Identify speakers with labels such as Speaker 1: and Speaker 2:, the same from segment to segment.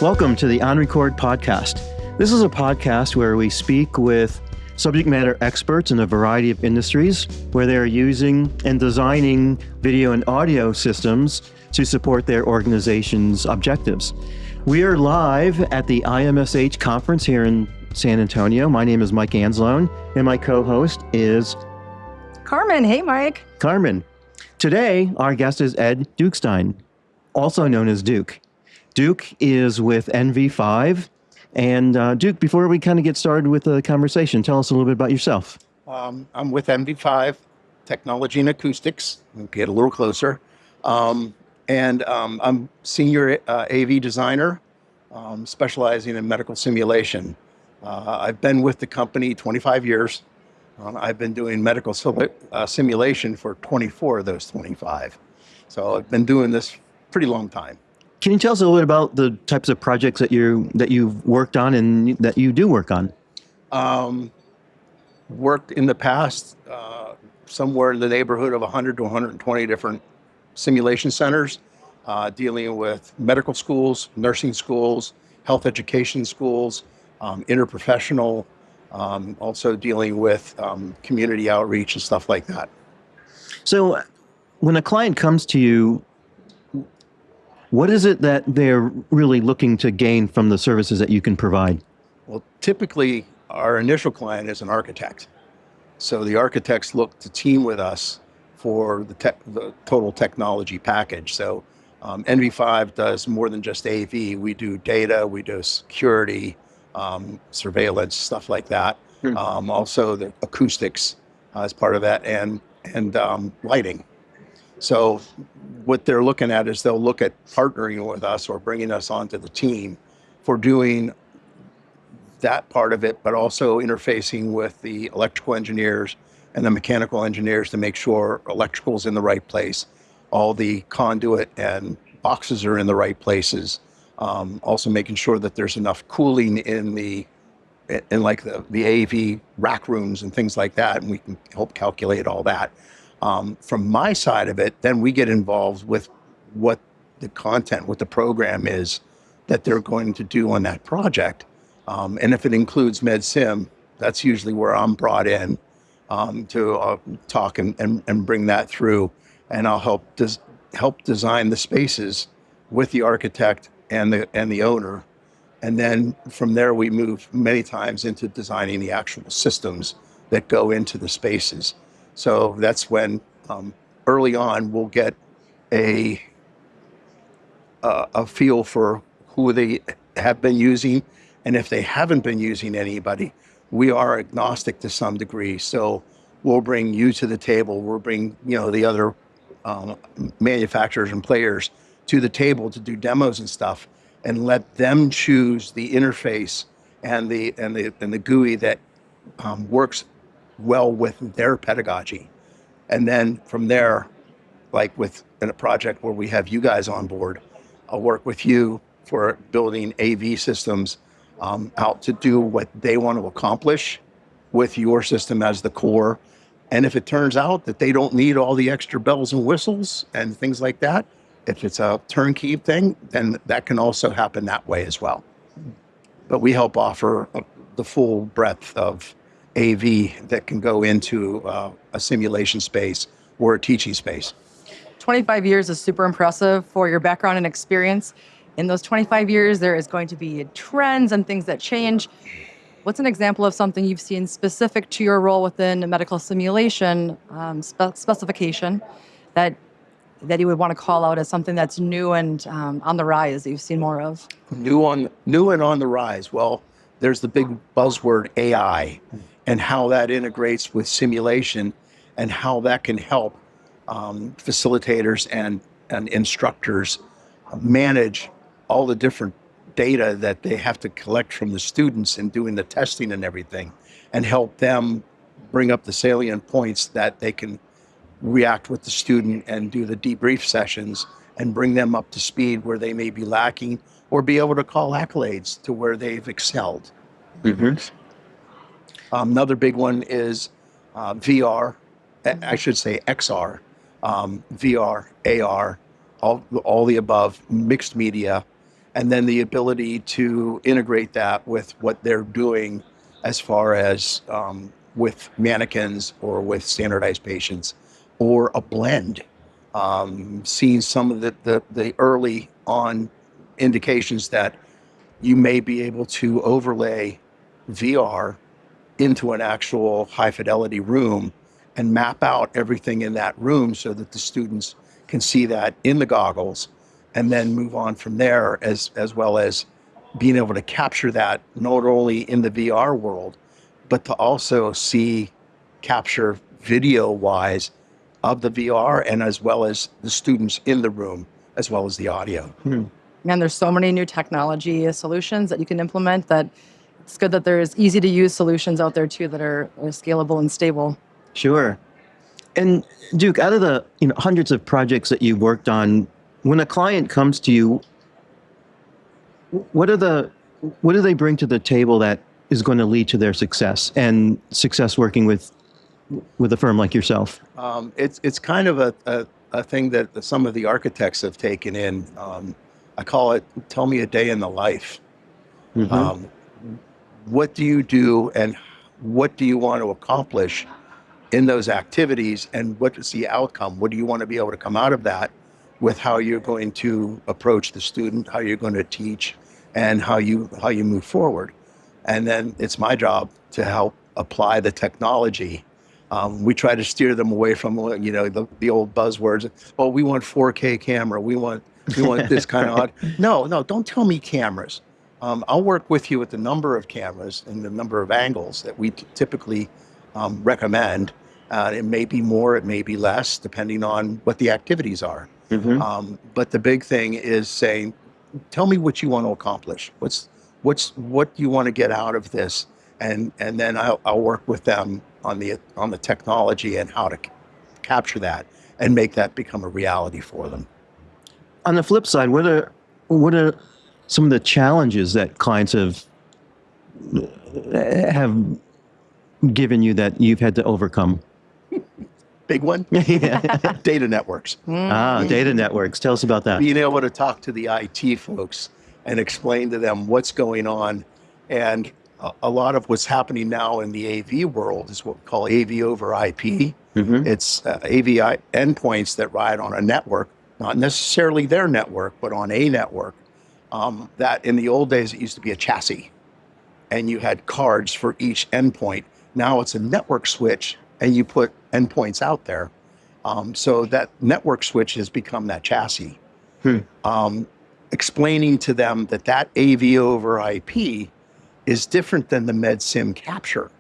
Speaker 1: Welcome to the On Record podcast. This is a podcast where we speak with subject matter experts in a variety of industries where they are using and designing video and audio systems to support their organization's objectives. We are live at the IMSH conference here in San Antonio. My name is Mike Anzalone, and my co-host is
Speaker 2: Carmen. Hey, Mike.
Speaker 1: Carmen. Today, our guest is Ed Dukestein, also known as Duke. Duke is with NV5. And Duke, before we kind of get started with the conversation, tell us a little bit about yourself.
Speaker 3: I'm with NV5 Technology Acoustics. We'll get a little closer. I'm senior AV designer, specializing in medical simulation. I've been with the company 25 years. I've been doing medical simulation for 24 of those 25. So I've been doing this pretty long time.
Speaker 1: Can you tell us a little bit about the types of projects that you've worked on and that you do work on?
Speaker 3: Worked in the past somewhere in the neighborhood of 100 to 120 different simulation centers, dealing with medical schools, nursing schools, health education schools, interprofessional, also dealing with community outreach and stuff like that.
Speaker 1: So when a client comes to you, what is it that they're really looking to gain from the services that you can provide?
Speaker 3: Well, typically our initial client is an architect. So the architects look to team with us for the total technology package. So NV5 does more than just AV. We do data, we do security, surveillance, stuff like that. Also the acoustics as part of that, and lighting. So what they're looking at is they'll look at partnering with us or bringing us onto the team for doing that part of it, but also interfacing with the electrical engineers and the mechanical engineers to make sure electrical's in the right place, all the conduit and boxes are in the right places. Also making sure that there's enough cooling in the AV rack rooms and things like that, and we can help calculate all that. From my side of it, then we get involved with what the content, what the program is that they're going to do on that project. And if it includes MedSim, that's usually where I'm brought in to talk and bring that through. And I'll help design the spaces with the architect and the owner. And then from there, we move many times into designing the actual systems that go into the spaces. So that's when early on we'll get a feel for who they have been using, and if they haven't been using anybody, we are agnostic to some degree. So we'll bring you to the table. We'll bring the other manufacturers and players to the table to do demos and stuff, and let them choose the interface and the GUI that works well with their pedagogy. And then from there, like in a project where we have you guys on board, I'll work with you for building AV systems out to do what they want to accomplish with your system as the core. And if it turns out that they don't need all the extra bells and whistles and things like that, if it's a turnkey thing, then that can also happen that way as well. But we help offer the full breadth of AV that can go into a simulation space or a teaching space.
Speaker 2: 25 years is super impressive for your background and experience. In those 25 years, there is going to be trends and things that change. What's an example of something you've seen specific to your role within a medical simulation specification that you would want to call out as something that's new and on the rise that you've seen more of?
Speaker 3: New and on the rise. Well, there's the big buzzword AI and how that integrates with simulation and how that can help facilitators and instructors manage all the different data that they have to collect from the students and doing the testing and everything, and help them bring up the salient points that they can react with the student and do the debrief sessions and bring them up to speed where they may be lacking, or be able to call accolades to where they've excelled.
Speaker 1: Mm-hmm.
Speaker 3: Another big one is VR, I should say XR, VR, AR, all the above, mixed media, and then the ability to integrate that with what they're doing as far as with mannequins or with standardized patients or a blend. Seeing some of the early on indications that you may be able to overlay VR into an actual high fidelity room and map out everything in that room so that the students can see that in the goggles and then move on from there, as well as being able to capture that not only in the VR world, but to also capture video wise of the VR and as well as the students in the room, as well as the audio.
Speaker 2: And there's so many new technology solutions that you can implement that it's good that there's easy to use solutions out there too that are scalable and stable.
Speaker 1: Sure. And Duke, out of the hundreds of projects that you've worked on, when a client comes to you, what do they bring to the table that is going to lead to their success and success working with a firm like yourself?
Speaker 3: It's kind of a thing that some of the architects have taken in. I call it, tell me a day in the life.
Speaker 1: Mm-hmm.
Speaker 3: What do you do and what do you want to accomplish in those activities, and what is the outcome? What do you want to be able to come out of that with how you're going to approach the student, how you're going to teach, and how you move forward? And then it's my job to help apply the technology. We try to steer them away from the old buzzwords. Oh, we want 4K camera. We want this kind of No, don't tell me cameras. I'll work with you with the number of cameras and the number of angles that we typically recommend. It may be more, it may be less, depending on what the activities are.
Speaker 1: Mm-hmm.
Speaker 3: But the big thing is saying, tell me what you want to accomplish. What do you want to get out of this? And then I'll work with them on the technology and how to capture that and make that become a reality for them.
Speaker 1: On the flip side, what are some of the challenges that clients have given you that you've had to overcome?
Speaker 3: Big one?
Speaker 1: Yeah.
Speaker 3: Data networks.
Speaker 1: Data networks. Tell us about that.
Speaker 3: Being able to talk to the IT folks and explain to them what's going on. And a lot of what's happening now in the AV world is what we call AV over IP.
Speaker 1: Mm-hmm.
Speaker 3: It's AV endpoints that ride on a network, not necessarily their network, but on a network. That in the old days, it used to be a chassis, and you had cards for each endpoint. Now it's a network switch, and you put endpoints out there. So that network switch has become that chassis. Explaining to them that AV over IP is different than the MedSim capture,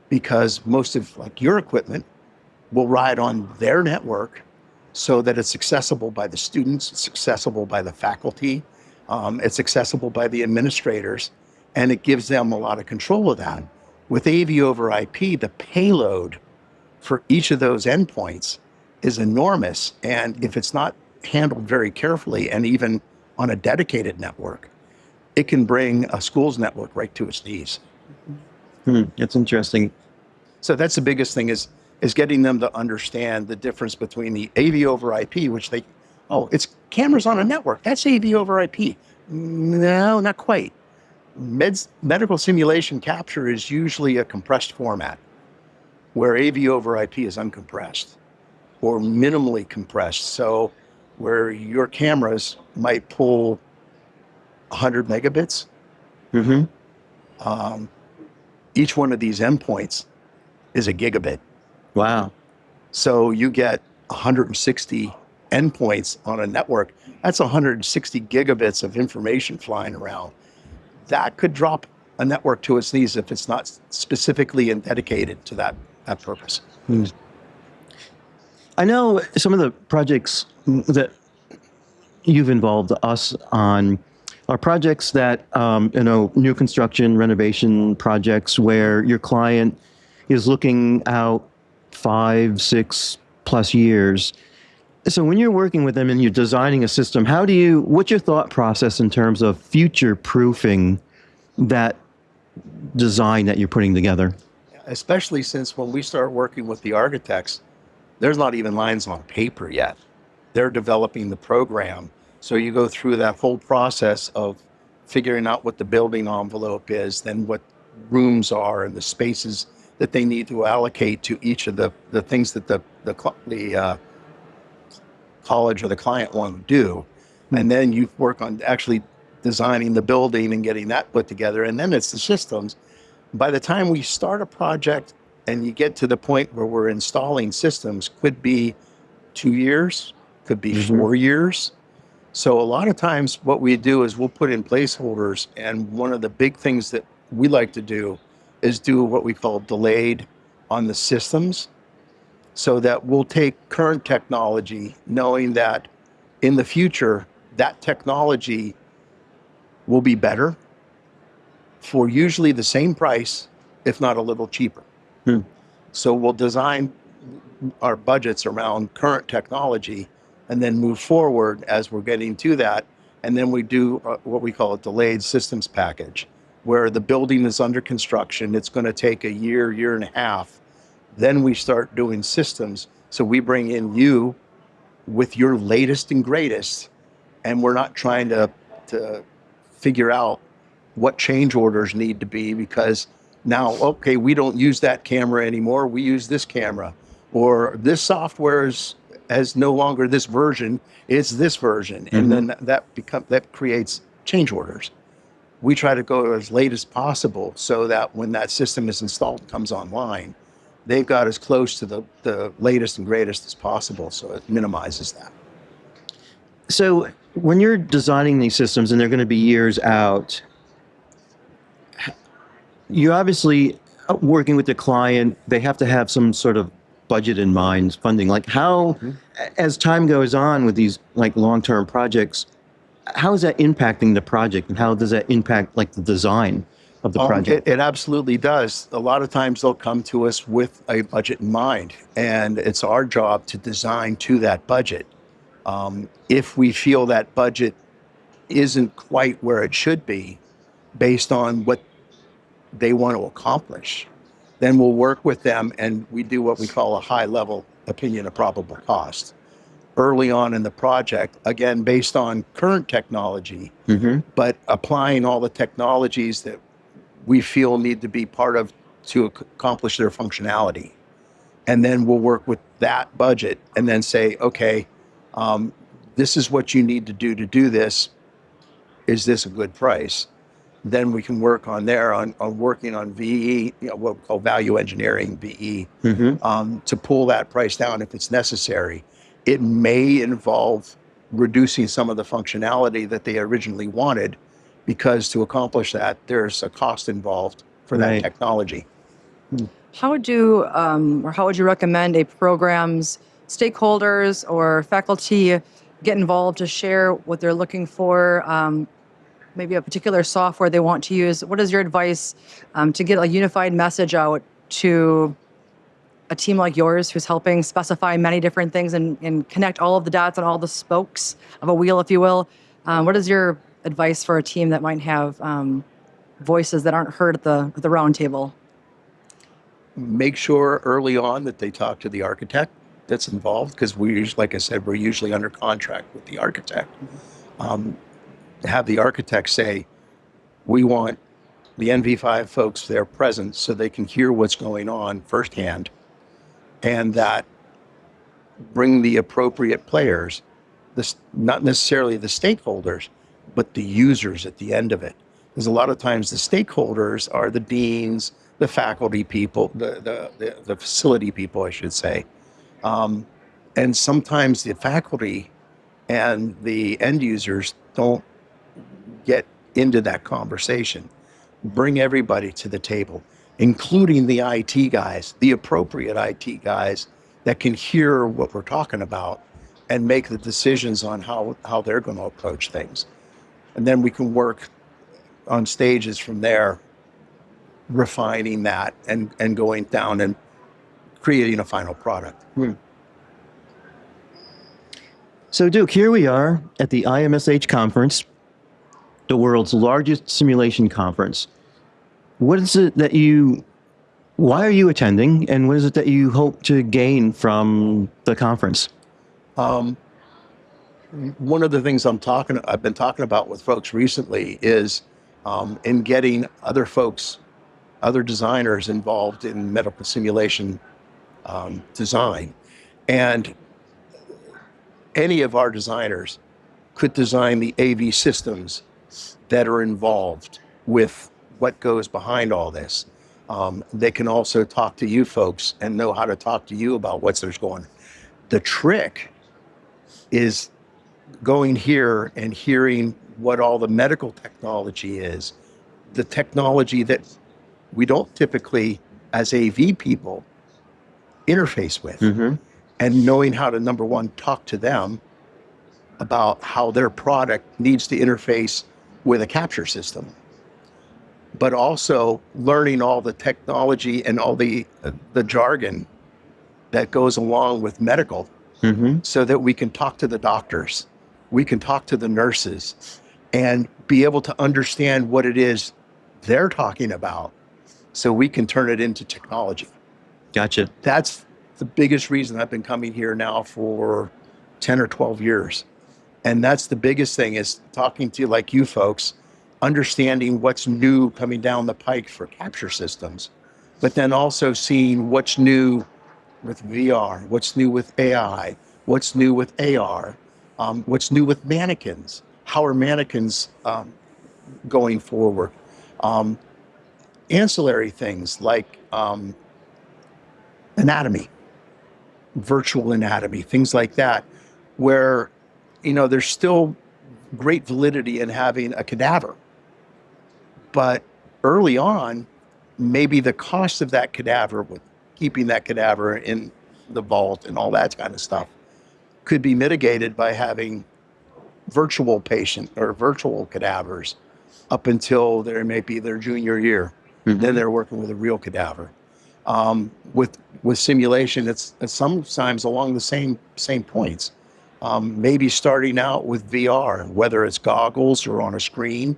Speaker 3: because most of your equipment will ride on their network so that it's accessible by the students, it's accessible by the faculty, it's accessible by the administrators, and it gives them a lot of control of that. With AV over IP, the payload for each of those endpoints is enormous. And if it's not handled very carefully, and even on a dedicated network, it can bring a school's network right to its knees.
Speaker 1: That's interesting.
Speaker 3: So that's the biggest thing is getting them to understand the difference between the AV over IP, which it's cameras on a network. That's AV over IP. No, not quite. Medical simulation capture is usually a compressed format, where AV over IP is uncompressed or minimally compressed. So where your cameras might pull 100 megabits, each one of these endpoints is a gigabit.
Speaker 1: Wow.
Speaker 3: So you get 160 endpoints on a network. That's 160 gigabits of information flying around. That could drop a network to its knees if it's not specifically and dedicated to that purpose.
Speaker 1: I know some of the projects that you've involved us on are projects that, new construction, renovation projects where your client is looking out 5, 6+ years. So when you're working with them and you're designing a system, what's your thought process in terms of future-proofing that design that you're putting together?
Speaker 3: Especially since when we start working with the architects, there's not even lines on paper yet. They're developing the program. So you go through that whole process of figuring out what the building envelope is, then what rooms are and the spaces that they need to allocate to each of the things that the college or the client want to do. And then you work on actually designing the building and getting that put together. And then it's the systems. By the time we start a project and you get to the point where we're installing systems, could be 2 years, could be 4 years. So a lot of times what we do is we'll put in placeholders. And one of the big things that we like to do is do what we call delayed on the systems, so that we'll take current technology, knowing that in the future, that technology will be better for usually the same price, if not a little cheaper. So we'll design our budgets around current technology and then move forward as we're getting to that. And then we do what we call a delayed systems package, where the building is under construction. It's going to take a year, year and a half. Then we start doing systems. So we bring in you with your latest and greatest, and we're not trying to figure out what change orders need to be, because now, okay, we don't use that camera anymore. We use this camera, or this software has no longer this version. It's this version, and then that creates change orders. We try to go as late as possible so that when that system is installed, comes online, they've got as close to the latest and greatest as possible, so it minimizes that.
Speaker 1: So when you're designing these systems and they're going to be years out, you obviously working with the client, they have to have some sort of budget in mind, funding. Like how, as time goes on with these like long-term projects, how is that impacting the project, and how does that impact like the design of the project?
Speaker 3: It absolutely does. A lot of times they'll come to us with a budget in mind, and it's our job to design to that budget. If we feel that budget isn't quite where it should be based on what they want to accomplish, then we'll work with them and we do what we call a high-level opinion of probable cost early on in the project, again, based on current technology, but applying all the technologies that we feel need to be part of to accomplish their functionality. And then we'll work with that budget and then say, okay, this is what you need to do this. Is this a good price? Then we can work on there on working on VE, what we call value engineering, VE, to pull that price down if it's necessary. It may involve reducing some of the functionality that they originally wanted, because to accomplish that, there's a cost involved for that technology.
Speaker 2: How would you recommend a program's stakeholders or faculty get involved to share what they're looking for? Maybe a particular software they want to use. What is your advice to get a unified message out to a team like yours who's helping specify many different things and connect all of the dots on all the spokes of a wheel, if you will? What is your advice for a team that might have voices that aren't heard at the round table?
Speaker 3: Make sure early on that they talk to the architect that's involved, because like I said, we're usually under contract with the architect. Have the architect say, we want the NV5 folks there present so they can hear what's going on firsthand, and that bring the appropriate players, not necessarily the stakeholders, but the users at the end of it. Because a lot of times the stakeholders are the deans, the faculty people, the facility people, I should say. And sometimes the faculty and the end users don't get into that conversation. Bring everybody to the table, including the IT guys, the appropriate IT guys that can hear what we're talking about and make the decisions on how they're going to approach things. And then we can work on stages from there, refining that and going down and creating a final product.
Speaker 1: So Duke, here we are at the IMSH conference, the world's largest simulation conference. What is it that why are you attending, and what is it that you hope to gain from the conference?
Speaker 3: one of the things I've been talking about with folks recently is in getting other designers involved in medical simulation design. And any of our designers could design the AV systems that are involved with what goes behind all this. They can also talk to you folks and know how to talk to you about what's there's going. The trick is going here and hearing what all the medical technology is, the technology that we don't typically, as AV people, interface with, and knowing how to, number one, talk to them about how their product needs to interface with a capture system, but also learning all the technology and all the jargon that goes along with medical, so that we can talk to the doctors, we can talk to the nurses, and be able to understand what it is they're talking about, so we can turn it into technology.
Speaker 1: Gotcha.
Speaker 3: That's the biggest reason I've been coming here now for 10 or 12 years. And that's the biggest thing, is talking to like you folks, understanding what's new coming down the pike for capture systems, but then also seeing what's new with VR, what's new with AI, what's new with AR, what's new with mannequins. How are mannequins going forward? Ancillary things like anatomy, virtual anatomy, things like that, where, there's still great validity in having a cadaver. But early on, maybe the cost of that cadaver, with keeping that cadaver in the vault and all that kind of stuff, could be mitigated by having virtual patient or virtual cadavers up until there may be their junior year. Then they're working with a real cadaver. With simulation, it's sometimes along the same points. Maybe starting out with VR, whether it's goggles or on a screen,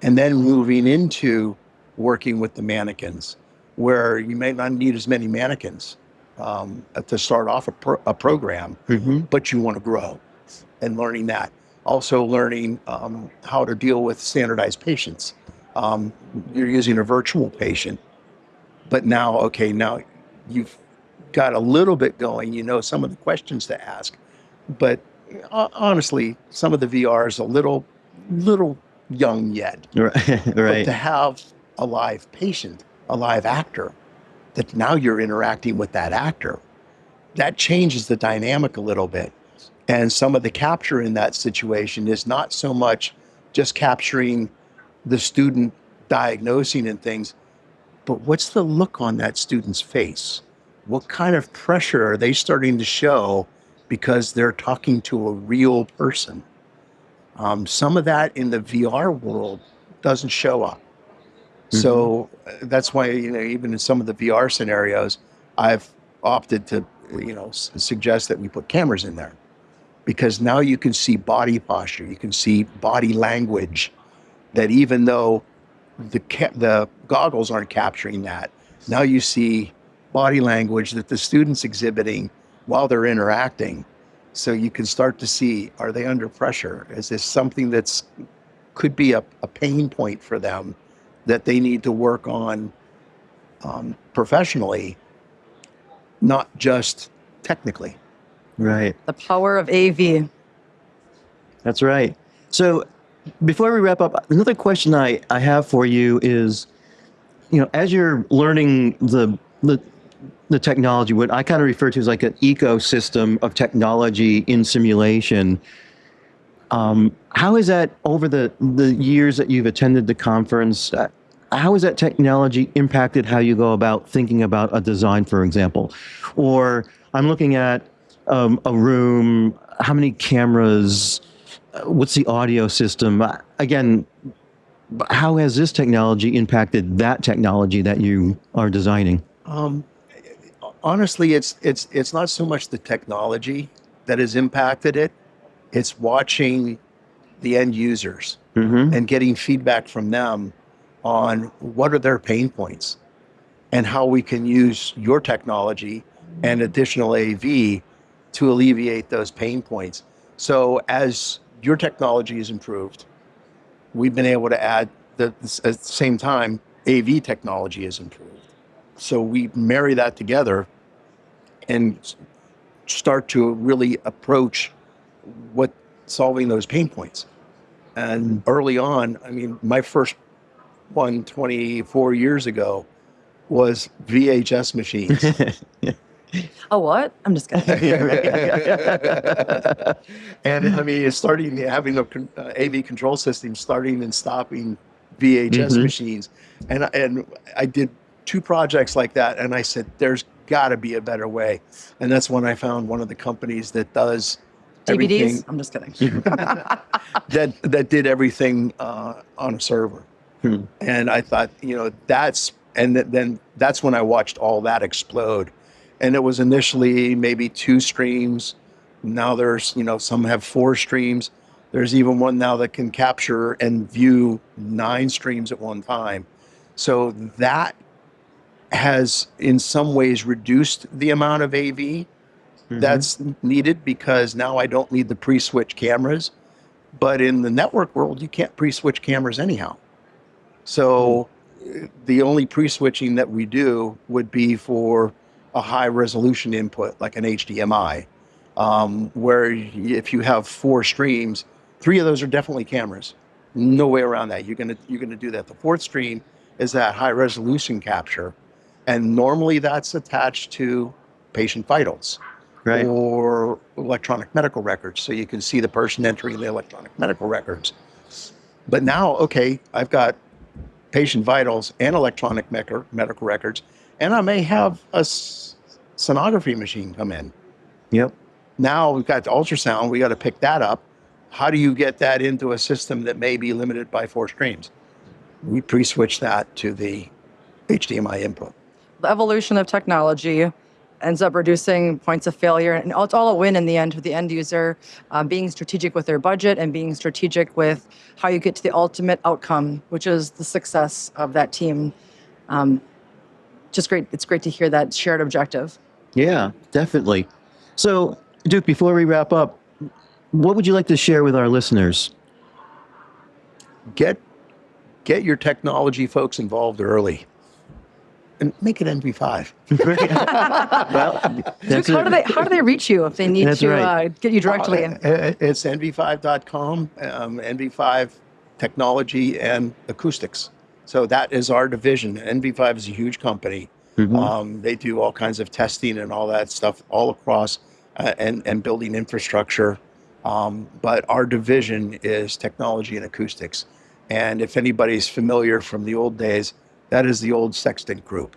Speaker 3: and then moving into working with the mannequins, where you may not need as many mannequins to start off a program, but you want to grow, and learning that. Also learning how to deal with standardized patients. You're using a virtual patient, but now you've got a little bit going, some of the questions to ask, but honestly, some of the VR is a little young yet.
Speaker 1: Right.
Speaker 3: But to have a live patient, a live actor, that now you're interacting with that actor, that changes the dynamic a little bit. And some of the capture in that situation is not so much just capturing the student diagnosing and things, but what's the look on that student's face? What kind of pressure are they starting to show because they're talking to a real person? Some of that in the VR world doesn't show up. So that's why, even in some of the VR scenarios, I've opted to, suggest that we put cameras in there, because now you can see body posture, you can see body language, that even though the goggles aren't capturing that, now you see body language that the student's exhibiting while they're interacting. So you can start to see, are they under pressure? Is this something that's could be a pain point for them that they need to work on professionally, not just technically?
Speaker 1: Right.
Speaker 2: The power of AV.
Speaker 1: That's right. So before we wrap up, another question I have for you is, as you're learning the technology, what I kind of refer to as like an ecosystem of technology in simulation, how is that over the years that you've attended the conference? How has that technology impacted how you go about thinking about a design, for example? Or I'm looking at a room, how many cameras, what's the audio system? Again, how has this technology impacted that technology that you are designing?
Speaker 3: Honestly, it's not so much the technology that has impacted it. It's watching the end users and getting feedback from them on what are their pain points and how we can use your technology and additional AV to alleviate those pain points. So as your technology has improved, we've been able to add at the same time, AV technology has improved. So we marry that together and start to really approach what solving those pain points. And early on, I mean, my first one 24 years ago was VHS machines.
Speaker 2: Oh, what? I'm just kidding.
Speaker 3: And I mean, it's starting having the AV control system starting and stopping VHS machines. And I did 2 projects like that. And I said, there's got to be a better way. And that's when I found one of the companies that does
Speaker 2: DVDs? I'm just kidding.
Speaker 3: that did everything on a server. And I thought, then that's when I watched all that explode. And it was initially maybe 2 streams. Now there's, some have 4 streams. There's even one now that can capture and view 9 streams at one time. So that has in some ways reduced the amount of AV that's needed, because now I don't need the pre-switch cameras. But in the network world, you can't pre-switch cameras anyhow. So the only pre-switching that we do would be for a high resolution input, like an HDMI, where if you have 4 streams, 3 of those are definitely cameras. No way around that. You're gonna do that. The 4th stream is that high resolution capture, and normally that's attached to patient vitals, right, or electronic medical records, so you can see the person entering the electronic medical records. But now, okay, I've got patient vitals and electronic medical records, and I may have a sonography machine come in.
Speaker 1: Yep.
Speaker 3: Now we've got the ultrasound, we got to pick that up. How do you get that into a system that may be limited by 4 streams? We pre-switch that to the HDMI input.
Speaker 2: The evolution of technology ends up reducing points of failure, and it's all a win in the end for the end user, being strategic with their budget and being strategic with how you get to the ultimate outcome, which is the success of that team. Just great. It's great to hear that shared objective.
Speaker 1: Yeah, definitely. So, Duke, before we wrap up, what would you like to share with our listeners?
Speaker 3: Get your technology folks involved early. And make it NV5.
Speaker 1: Well,
Speaker 2: Duke, how do they reach you if they need to get you directly in?
Speaker 3: It's NV5.com, NV5 Technology and Acoustics. So that is our division. NV5 is a huge company. They do all kinds of testing and all that stuff all across and building infrastructure. But our division is Technology and Acoustics. And if anybody's familiar from the old days, that is the old Sextant Group.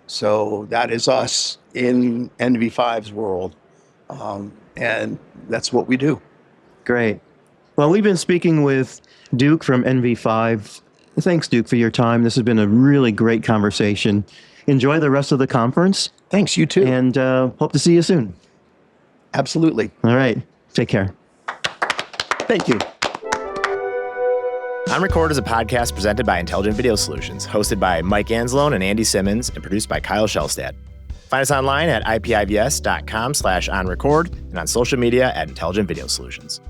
Speaker 3: So that is us in NV5's world. And that's what we do.
Speaker 1: Great. Well, we've been speaking with Duke from NV5. Thanks, Duke, for your time. This has been a really great conversation. Enjoy the rest of the conference.
Speaker 3: Thanks, you too.
Speaker 1: And hope to see you soon.
Speaker 3: Absolutely.
Speaker 1: All right. Take care.
Speaker 3: Thank you.
Speaker 4: On Record is a podcast presented by Intelligent Video Solutions, hosted by Mike Anzalone and Andy Simmons, and produced by Kyle Shellstad. Find us online at ipivs.com/onrecord and on social media at Intelligent Video Solutions.